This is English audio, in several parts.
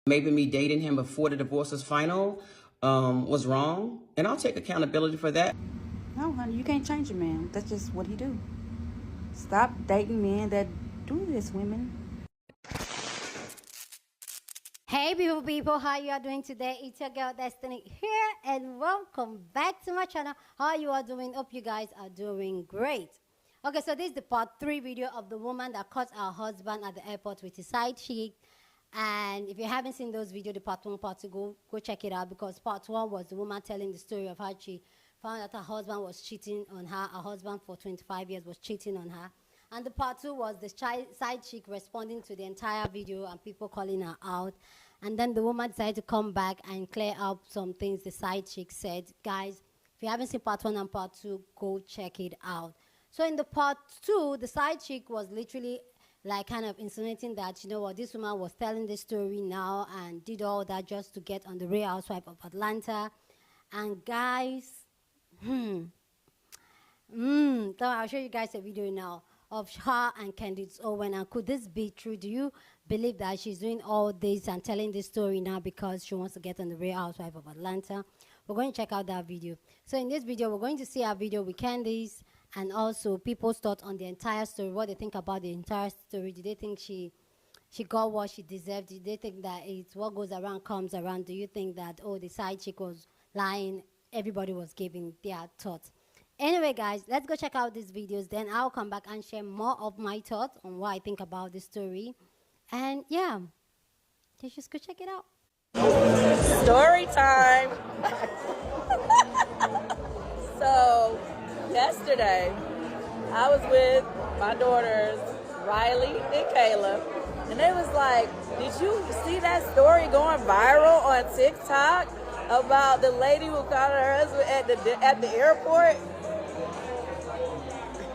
Maybe me dating him before the divorce was final was wrong, and I'll take accountability for that. No, honey, you can't change a man. That's just what he do. Stop dating men that do this, women. Hey people, how you are doing today? It's your girl Destiny here, and welcome back to my channel. How you are doing? Hope you guys are doing great. Okay, so this is the part 3 video of the woman that caught her husband at the airport with his side chick. And if you haven't seen those videos, the part 1, part 2, go check it out, because part 1 was the woman telling the story of how she found out her husband was cheating on her. Her husband for 25 years was cheating on her. And the part 2 was the side chick responding to the entire video and people calling her out. And then the woman decided to come back and clear up some things the side chick said. Guys, if you haven't seen part 1 and part 2, go check it out. So in the part 2, the side chick was literally like kind of insinuating that, you know what, this woman was telling the story now and did all that just to get on the Real Housewives of Atlanta. And guys, so I'll show you guys a video now of her and Candice Owen. And could this be true? Do you believe that she's doing all this and telling this story now because she wants to get on the Real Housewives of Atlanta? We're going to check out that video. So in this video, we're going to see our video with Candice and also people's thoughts on the entire story, what they think about the entire story. Do they think she got what she deserved? Do they think that it's what goes around comes around? Do you think that, oh, the side chick was lying? Everybody was giving their thoughts. Anyway, guys, let's go check out these videos. Then I'll come back and share more of my thoughts on what I think about this story. And yeah, let's just go check it out. Story time. So, yesterday, I was with my daughters, Riley and Kayla, and they was like, did you see that story going viral on TikTok about the lady who caught her husband at the airport?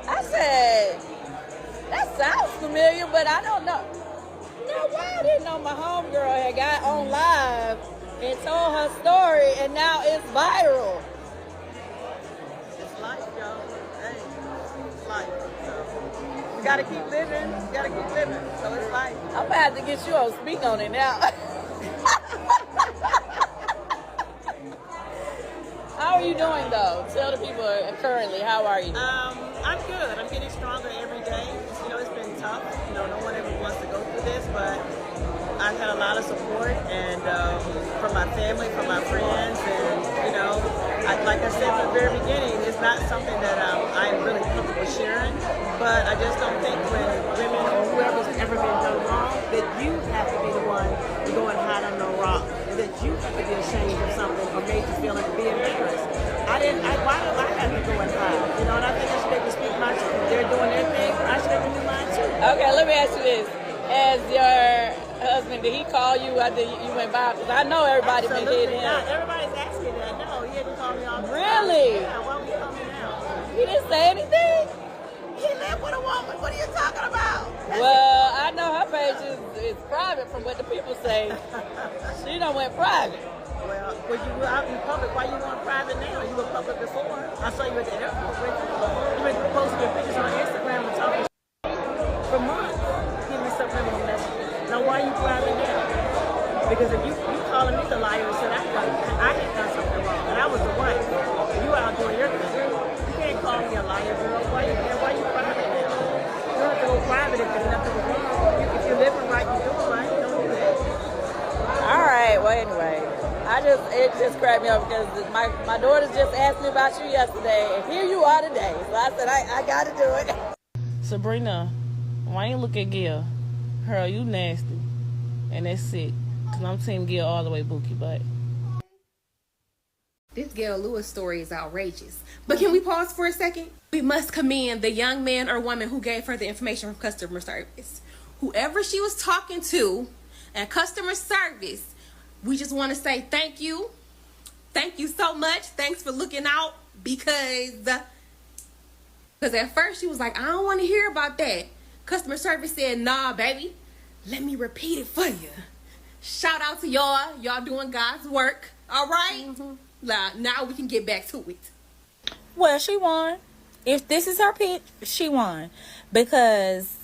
I said, that sounds familiar, but I don't know. Now, why I didn't know my homegirl had got on live and told her story, and now it's viral. It's life, y'all. Hey, it's life. So you gotta keep living. You gotta keep living. So it's life. I'm gonna have to get you on speak on it now. How are you doing though? Tell the people currently, how are you? I'm good. I'm getting stronger every day. You know, it's been tough. You know, no one ever wants to go through this, but I've had a lot of support and from my family, from my friends, and you know, like I said from the very beginning, it's not something that I'm really comfortable sharing. But I just don't think when women or whoever's ever been done wrong, that you have to be the one to go and hide under a rock, and that you have to be ashamed of something or made you feel like being embarrassed. Why do I have to go and hide? You know, and I think I should be able to speak my truth. They're doing their thing, I should have to do mine too. Okay, let me ask you this. As your husband, did he call you after you went by? Because I know everybody been hitting him. Not. Everybody's asking that. No, he hadn't called me all the time. Really? Yeah, why would he call me now? He didn't say anything? He lived with a woman. What are you talking about? Well, I know her page is private from what the people say. She done went private. Well, you were out in public. Why you going private now? You were public before. I saw you at the airport. You been posting your pictures on Instagram and talking for months. Give me subliminal messages. Now, why are you private now? Because if you calling me the liar and said I had done something wrong, and I was the wife, you out doing your thing. You can't call me a liar, girl. Why you private now? You don't have to go private if there's nothing wrong. If you're living right, you're doing right. You don't do that. All right. Well, anyway, it just cracked me up because my daughters just asked me about you yesterday, and here you are today. So I said I got to do it. Sabrina, why you look at Gil? Girl, you nasty, and that's sick. Cause I'm team Gil all the way, Bookie, but. This Gail Lewis story is outrageous. But can we pause for a second? We must commend the young man or woman who gave her the information from customer service. Whoever she was talking to at customer service, we just want to say thank you. Thank you so much. Thanks for looking out, because at first she was like, I don't want to hear about that. Customer service said, nah, baby, let me repeat it for you. Shout out to y'all. Y'all doing God's work. All right? Now we can get back to it. Well, she won. If this is her pitch, she won. Because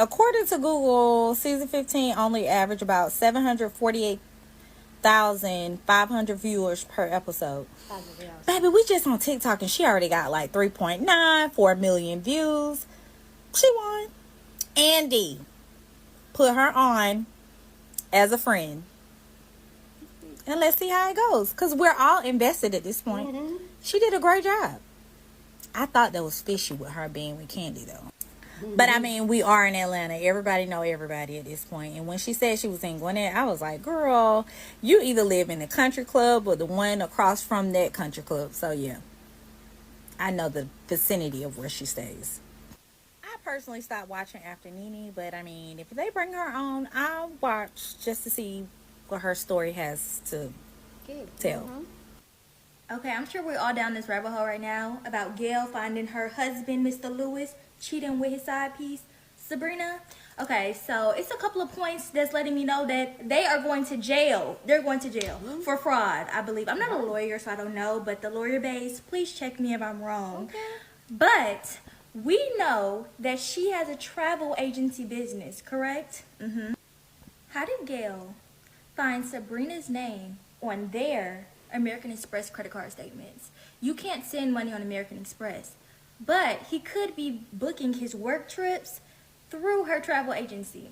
According to Google, season 15 only averaged about 748,500 viewers per episode. Baby, we just on TikTok and she already got like 3.9, 4 million views. She won. Andy put her on as a friend. And let's see how it goes. Because we're all invested at this point. Mm-hmm. She did a great job. I thought that was fishy with her being with Candy, though. Mm-hmm. But, I mean, we are in Atlanta. Everybody know everybody at this point. And when she said she was in Gwinnett, I was like, girl, you either live in the country club or the one across from that country club. So, yeah. I know the vicinity of where she stays. I personally stopped watching after Nene. But, I mean, if they bring her on, I'll watch just to see what her story has to tell. Mm-hmm. Okay, I'm sure we're all down this rabbit hole right now about Gail finding her husband, Mr. Lewis, cheating with his side piece, Sabrina. Okay, so it's a couple of points that's letting me know that they are going to jail. They're going to jail for fraud, I believe. I'm not a lawyer, so I don't know, but the lawyer base, please check me if I'm wrong. Okay. But we know that she has a travel agency business, correct? Mm-hmm. How did Gail find Sabrina's name on their American Express credit card statements? You can't send money on American Express, but he could be booking his work trips through her travel agency.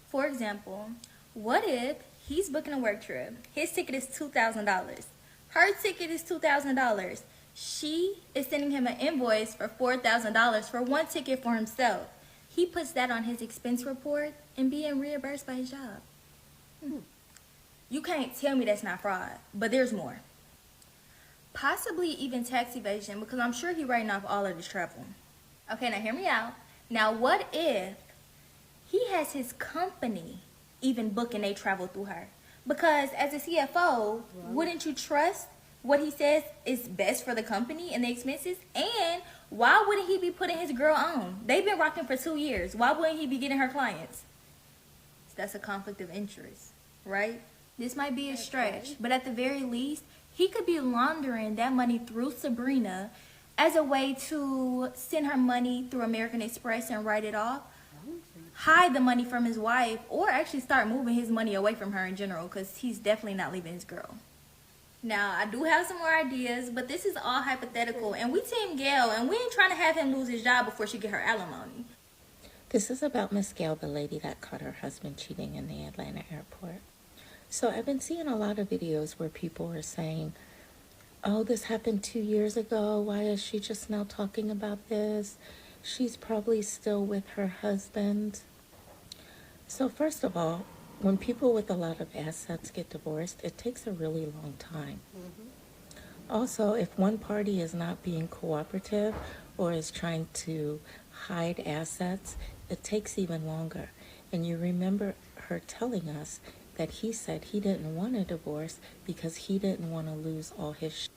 For example, what if he's booking a work trip? His ticket is $2,000. Her ticket is $2,000. She is sending him an invoice for $4,000 for one ticket for himself. He puts that on his expense report and being reimbursed by his job. You can't tell me that's not fraud, but there's more. Possibly even tax evasion, because I'm sure he's writing off all of this travel. Okay, now hear me out. Now what if he has his company even booking a travel through her? Because as a CFO, wouldn't you trust what he says is best for the company and the expenses? And why wouldn't he be putting his girl on? They've been rocking for 2 years. Why wouldn't he be getting her clients? So that's a conflict of interest, right? This might be a stretch, but at the very least, he could be laundering that money through Sabrina as a way to send her money through American Express and write it off, hide the money from his wife, or actually start moving his money away from her in general, because he's definitely not leaving his girl. Now, I do have some more ideas, but this is all hypothetical, and we team Gail, and we ain't trying to have him lose his job before she get her alimony. This is about Miss Gail, the lady that caught her husband cheating in the Atlanta airport. So I've been seeing a lot of videos where people are saying, oh, this happened 2 years ago. Why is she just now talking about this? She's probably still with her husband. So first of all, when people with a lot of assets get divorced, it takes a really long time. Also, if one party is not being cooperative or is trying to hide assets, it takes even longer. And you remember her telling us that he said he didn't want a divorce because he didn't want to lose all his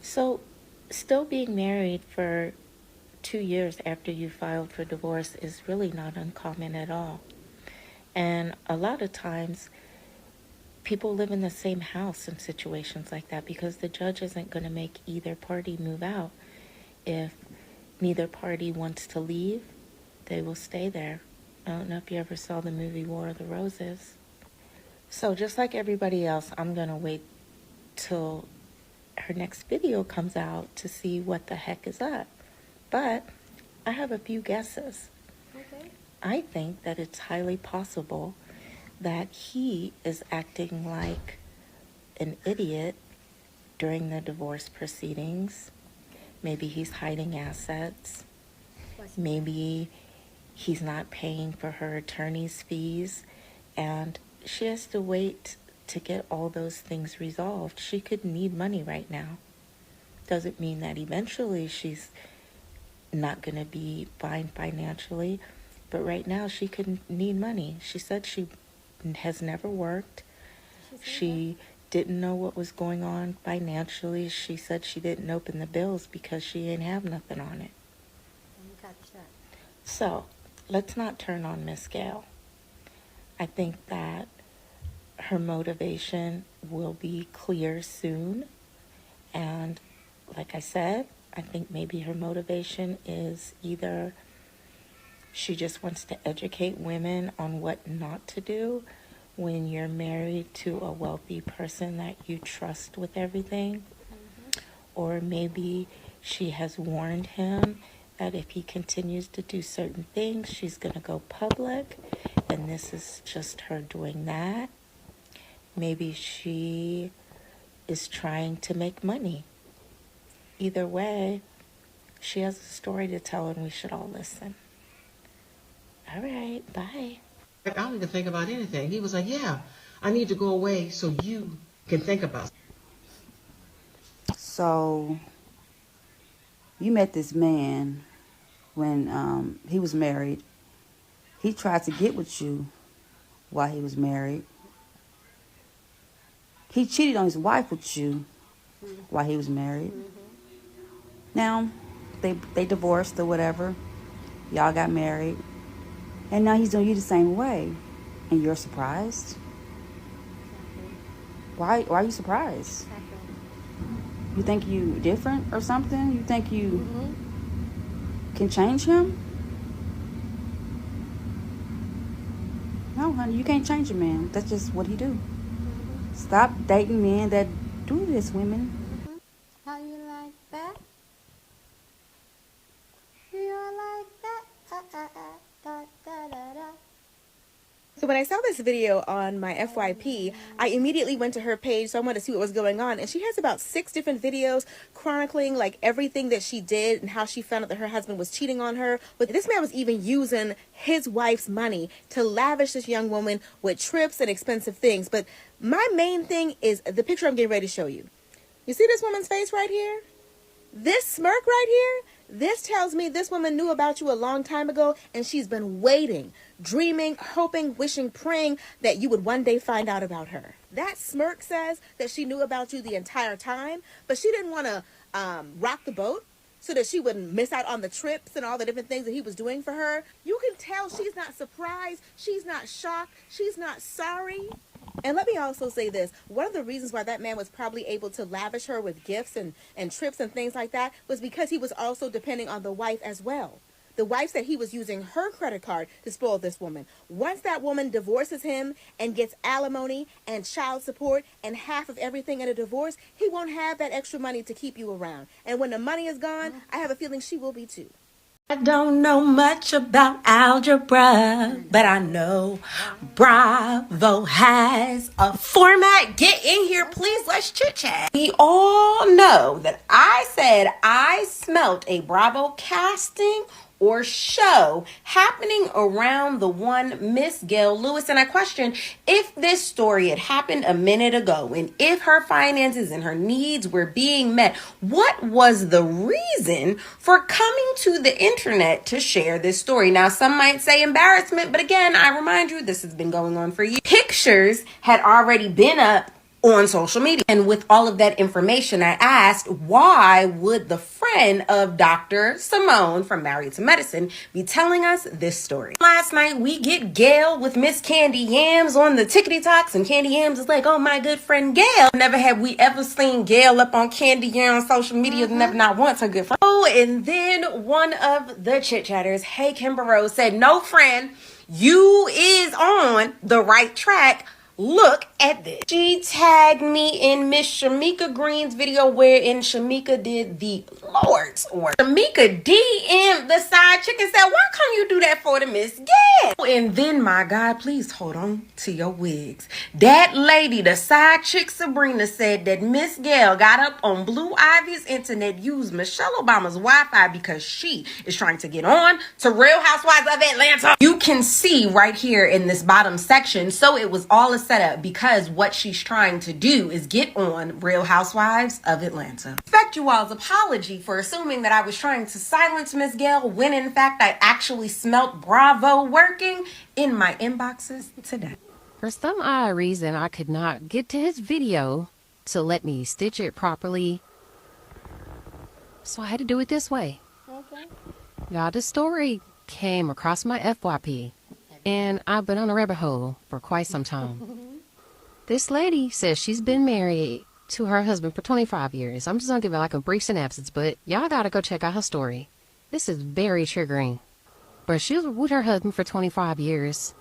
So, still being married for 2 years after you filed for divorce is really not uncommon at all. And a lot of times, people live in the same house in situations like that because the judge isn't going to make either party move out. If neither party wants to leave, they will stay there. I don't know if you ever saw the movie War of the Roses. So just like everybody else, I'm going to wait till her next video comes out to see what the heck is up. But I have a few guesses. Okay. I think that it's highly possible that he is acting like an idiot during the divorce proceedings. Maybe he's hiding assets. Maybe he's not paying for her attorney's fees, and she has to wait to get all those things resolved. She could need money right now. Doesn't mean that eventually she's not going to be fine financially, but right now she could need money. She said she has never worked. She didn't know what was going on financially. She said she didn't open the bills because she didn't have nothing on it. So, let's not turn on Miss Gail. I think that her motivation will be clear soon. And like I said, I think maybe her motivation is either She just wants to educate women on what not to do when you're married to a wealthy person that you trust with everything. Or maybe she has warned him that if he continues to do certain things, she's going to go public. And this is just her doing that. Maybe she is trying to make money. Either way, she has a story to tell and we should all listen. All right, bye. I don't need to think about anything. He was like, yeah, I need to go away so you can think about it. So, you met this man when he was married. He tried to get with you while he was married. He cheated on his wife with you while he was married. Now, they divorced or whatever. Y'all got married. And now he's doing you the same way. And you're surprised? Why are you surprised? You think you different or something? You think you can change him? No, honey, you can't change a man. That's just what he do. Stop dating men that do this, women. How you like that? You like that? Da, da, da, da. So when I saw this video on my FYP, I immediately went to her page, so I wanted to see what was going on. And she has about 6 different videos chronicling like everything that she did and how she found out that her husband was cheating on her. But this man was even using his wife's money to lavish this young woman with trips and expensive things. But my main thing is the picture I'm getting ready to show you. You see this woman's face right here? This smirk right here? This tells me this woman knew about you a long time ago, and she's been waiting, dreaming, hoping, wishing, praying that you would one day find out about her. That smirk says that she knew about you the entire time, but she didn't want to rock the boat so that she wouldn't miss out on the trips and all the different things that he was doing for her. You can tell she's not surprised, she's not shocked, she's not sorry. And let me also say this. One of the reasons why that man was probably able to lavish her with gifts and trips and things like that was because he was also depending on the wife as well. The wife said he was using her credit card to spoil this woman. Once that woman divorces him and gets alimony and child support and half of everything in a divorce, he won't have that extra money to keep you around. And when the money is gone, I have a feeling she will be too. I don't know much about algebra, but I know Bravo has a format. Get in here, please. Let's chit chat. We all know that I said I smelt a Bravo casting or show happening around the one Miss Gail Lewis. And I question if this story had happened a minute ago and if her finances and her needs were being met, what was the reason for coming to the internet to share this story? Now, some might say embarrassment, but again, I remind you, this has been going on for years. Pictures had already been up on social media. And with all of that information, I asked, why would the friend of Dr. Simone from Married to Medicine be telling us this story? Last night, we get Gail with Miss Candy Yams on the Tickety Talks, and Candy Yams is like, oh, my good friend Gail. Never have we ever seen Gail up on Candy Yams on social media, never not once her good friend. Oh, and then one of the chit-chatters, hey, Kimber Rose, said, no, friend, you is on the right track. Look at this. She tagged me in Miss Shamika Green's video wherein Shamika did the Lord's work. Shamika DM'd the side chick and said, why can't you do that for the Miss Gail? And then, my God, please hold on to your wigs. That lady, the side chick Sabrina, said that Miss Gail got up on Blue Ivy's internet, used Michelle Obama's Wi-Fi because she is trying to get on to Real Housewives of Atlanta. You can see right here in this bottom section, so it was all a setup because what she's trying to do is get on Real Housewives of Atlanta. Expect you all's apology for assuming that I was trying to silence Miss Gail when in fact I actually smelt Bravo working in my inboxes today. For some odd reason, I could not get to his video to let me stitch it properly. So I had to do it this way. Okay. Y'all, this story came across my FYP, and I've been on a rabbit hole for quite some time. This lady says she's been married to her husband for 25 years. I'm just going to give it like a brief synopsis, but y'all got to go check out her story. This is very triggering. but she was with her husband for 25 years.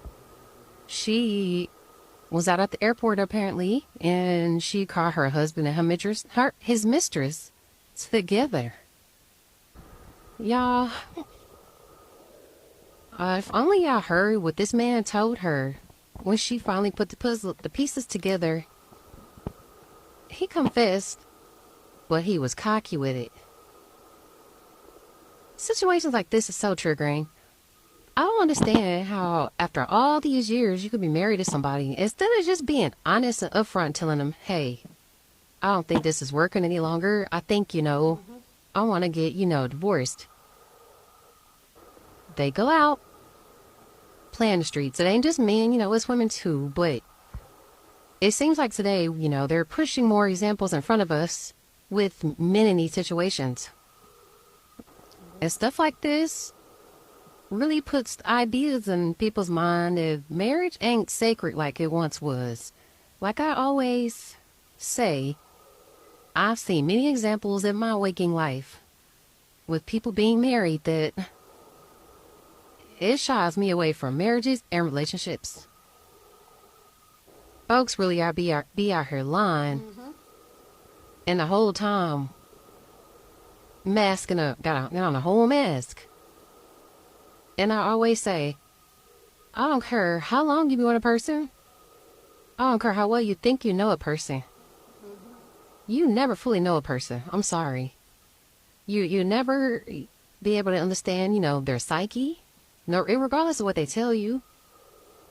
She was out at the airport apparently, and she caught her husband and his mistress together. Y'all, if only y'all heard what this man told her when she finally put the pieces together. He confessed, but he was cocky with it. Situations like this is so triggering. I don't understand how, after all these years, you could be married to somebody, instead of just being honest and upfront, telling them, hey, I don't think this is working any longer. I think, I want to get, divorced. They go out, playing the streets. It ain't just men, it's women too. But it seems like today, they're pushing more examples in front of us with men in these situations. And stuff like this really puts ideas in people's mind that marriage ain't sacred like it once was. Like I always say, I've seen many examples in my waking life with people being married that it shies me away from marriages and relationships. Folks really be out here lying, and the whole time masking up, got on a whole mask. And I always say, I don't care how long you be with a person. I don't care how well you think you know a person. You never fully know a person. I'm sorry. You never be able to understand, their psyche. No, regardless of what they tell you.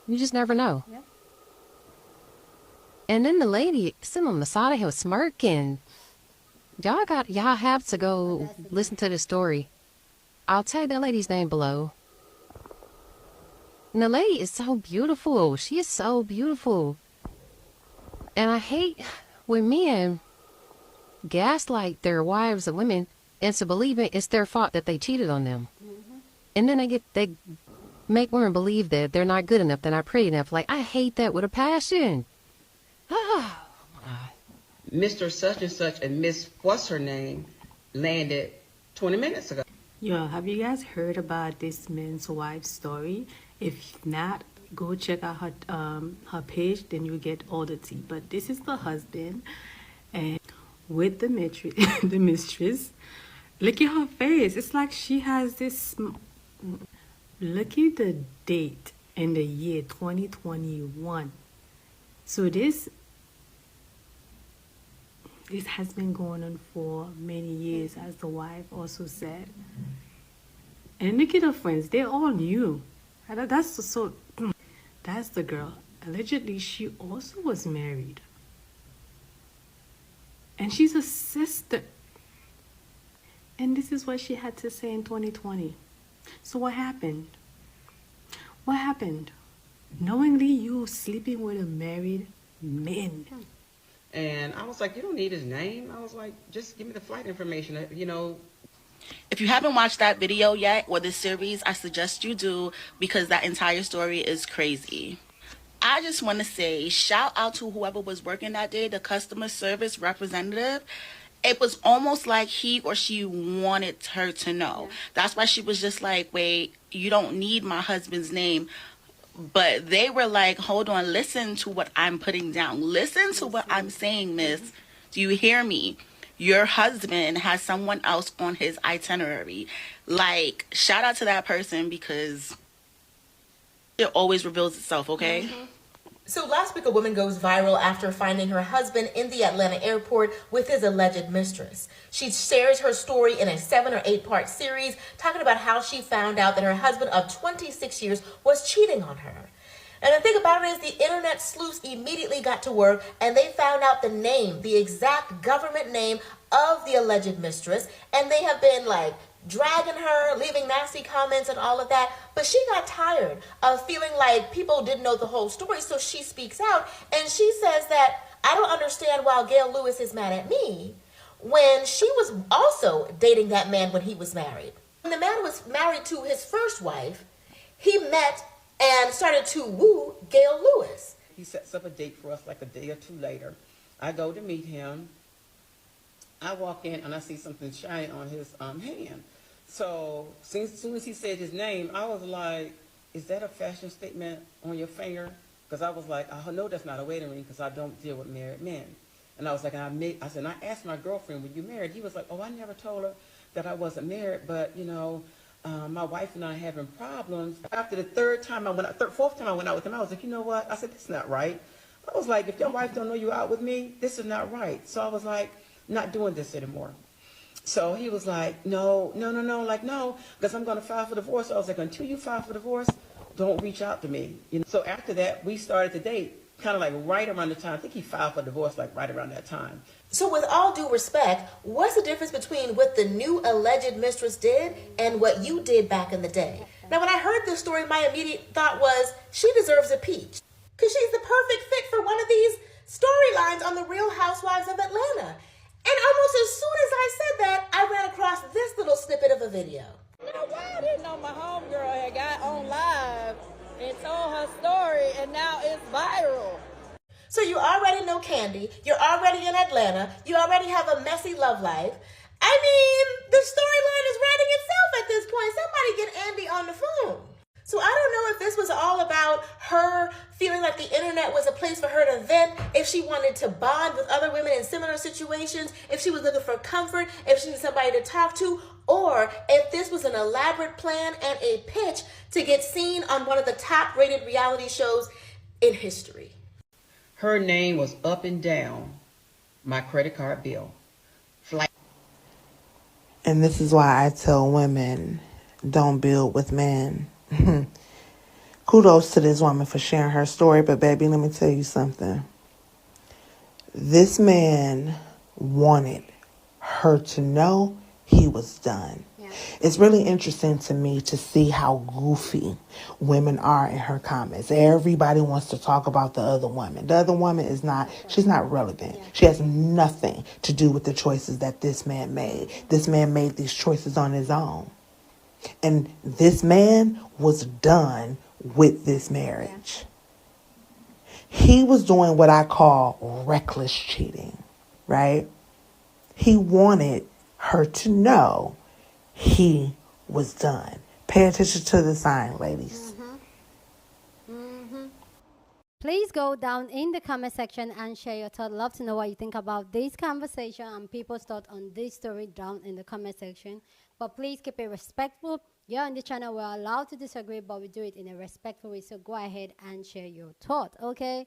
You just never know. Yeah. And then the lady sitting on the side of him smirking. Y'all have to go listen to this story. I'll tag that lady's name below. And the lady is so beautiful. She is so beautiful. And I hate when men gaslight their wives and women into believing it's their fault that they cheated on them. And then they make women believe that they're not good enough, they're not pretty enough. Like, I hate that with a passion. Mr. Such and Such and Miss What's Her Name landed 20 minutes ago. Yo, have you guys heard about this man's wife story? If not, go check out her page, then you get all the tea. But this is the husband, and with the mistress. Look at her face. It's like she has this. Look at the date in the year 2021. So this has been going on for many years, as the wife also said. And look at her friends. They all knew. That's the girl. Allegedly, she also was married. And she's a sister. And this is what she had to say in 2020. So what happened? What happened? Knowingly, you sleeping with a married man. And I was like, you don't need his name. I was like, just give me the flight information, If you haven't watched that video yet, or this series, I suggest you do, because that entire story is crazy. I just want to say shout out to whoever was working that day, the customer service representative. It was almost like he or she wanted her to know. That's why she was just like, wait, you don't need my husband's name. But they were like, hold on, listen to what I'm putting down. Listen to what I'm saying, miss. Do you hear me? Your husband has someone else on his itinerary. Like, shout out to that person, because it always reveals itself, okay? So last week, a woman goes viral after finding her husband in the Atlanta airport with his alleged mistress. She shares her story in a 7 or 8 part series, talking about how she found out that her husband of 26 years was cheating on her. And the thing about it is, the internet sleuths immediately got to work, and they found out the name, the exact government name of the alleged mistress, and they have been like dragging her, leaving nasty comments and all of that. But she got tired of feeling like people didn't know the whole story, so she speaks out, and she says that, I don't understand why Gail Lewis is mad at me when she was also dating that man when he was married. When the man was married to his first wife, he met and started to woo Gail Lewis. He sets up a date for us like a day or two later. I go to meet him. I walk in and I see something shiny on his hand. So as soon as he said his name, I was like, is that a fashion statement on your finger? Because I was like, I know that's not a wedding ring because I don't deal with married men. And I was like, I said, and I asked my girlfriend, were you married? He was like, oh, I never told her that I wasn't married, but, you know, my wife and I are having problems. After the fourth time I went out with him, I was like, you know what? I said, this is not right. I was like, if your wife don't know you out with me, this is not right. So I was like, not doing this anymore. So he was like, no, because I'm going to file for divorce. So I was like, until you file for divorce, don't reach out to me. You know. So after that, we started to date, kind of like right around the time. I think he filed for divorce like right around that time. So with all due respect, what's the difference between what the new alleged mistress did and what you did back in the day? Now, when I heard this story, my immediate thought was, she deserves a peach. Because she's the perfect fit for one of these storylines on The Real Housewives of Atlanta. And almost as soon as I said that, I ran across this little snippet of a video. Now, why I didn't know my homegirl had got on live and told her story, and now it's viral. So you already know Candy, you're already in Atlanta, you already have a messy love life. I mean, the storyline is writing itself at this point. Somebody get Andy on the phone. So I don't know if this was all about her feeling like the internet was a place for her to vent, if she wanted to bond with other women in similar situations, if she was looking for comfort, if she needed somebody to talk to, or if this was an elaborate plan and a pitch to get seen on one of the top-rated reality shows in history. Her name was up and down my credit card bill. And this is why I tell women, don't build with men. Kudos to this woman for sharing her story, but baby, let me tell you something. This man wanted her to know he was done. Yeah. It's really interesting to me to see how goofy women are in her comments. Everybody wants to talk about the other woman. The other woman she's not relevant. Yeah. She has nothing to do with the choices that this man made. This man made these choices on his own. And this man was done with this marriage. Yeah. He was doing what I call reckless cheating, right? He wanted her to know he was done. Pay attention to the sign, ladies. Please go down in the comment section and share your thoughts. Love to know what you think about this conversation and people's thoughts on this story down in the comment section. But please keep it respectful. Here on the channel, we're allowed to disagree, but we do it in a respectful way. So go ahead and share your thought, okay?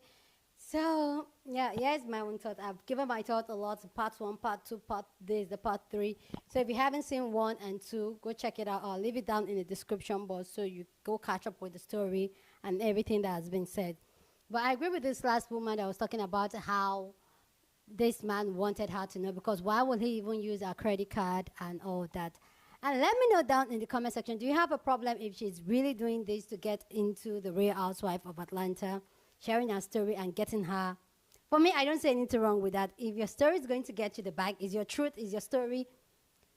So, yeah, here's my own thought. I've given my thought a lot. Part 1, part 2, part this, the part 3. So if you haven't seen 1 and 2, go check it out. I'll leave it down in the description box so you go catch up with the story and everything that has been said. But I agree with this last woman that was talking about how this man wanted her to know, because why would he even use her credit card and all that? And let me know down in the comment section, do you have a problem if she's really doing this to get into the Real Housewife of Atlanta, sharing her story and getting her? For me, I don't see anything wrong with that. If your story is going to get you the bag, is your truth, is your story,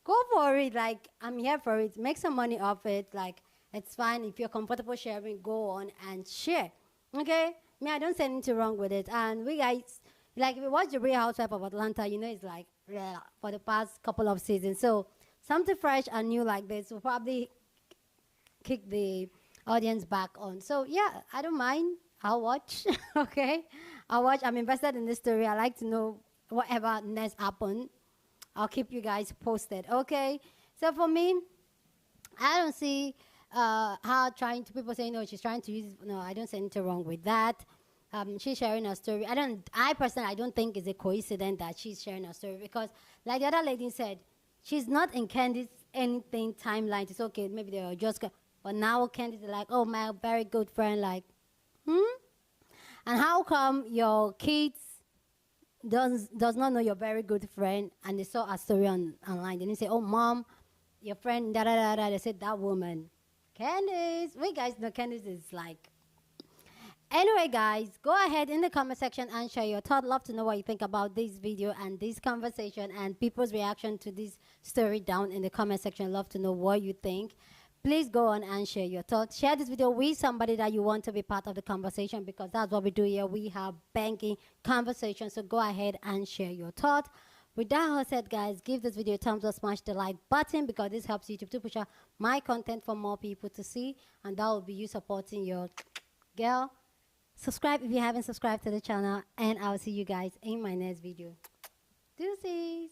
go for it. Like, I'm here for it. Make some money off it. Like, it's fine. If you're comfortable sharing, go on and share. Okay? Me, I don't see anything wrong with it. And we guys, like, if you watch the Real Housewife of Atlanta, you know it's like, for the past couple of seasons. So, something fresh and new like this will probably kick the audience back on. So, yeah, I don't mind. I'll watch, okay? I'll watch. I'm invested in this story. I like to know whatever next happens. I'll keep you guys posted, okay? So, for me, I don't see her trying to, people saying, no, she's trying to use, no, I don't see anything wrong with that. She's sharing her story. I personally, I don't think it's a coincidence that she's sharing her story, because like the other lady said, she's not in Candy's anything timeline. It's okay, maybe they were just, but now Candy's like, oh, my very good friend, like, And how come your kids does not know your very good friend, and they saw a story online, then they say, oh, mom, your friend, da-da-da-da, they said, that woman. Candice, we guys know Candice is like. Anyway, guys, go ahead in the comment section and share your thought. Love to know what you think about this video and this conversation and people's reaction to this story down in the comment section. Love to know what you think. Please go on and share your thoughts. Share this video with somebody that you want to be part of the conversation, because that's what we do here. We have banking conversations. So go ahead and share your thoughts. With that all said, guys, give this video a thumbs up, smash the like button, because this helps YouTube to push out my content for more people to see, and that will be you supporting your girl. Subscribe if you haven't subscribed to the channel, and I'll see you guys in my next video. Deuces.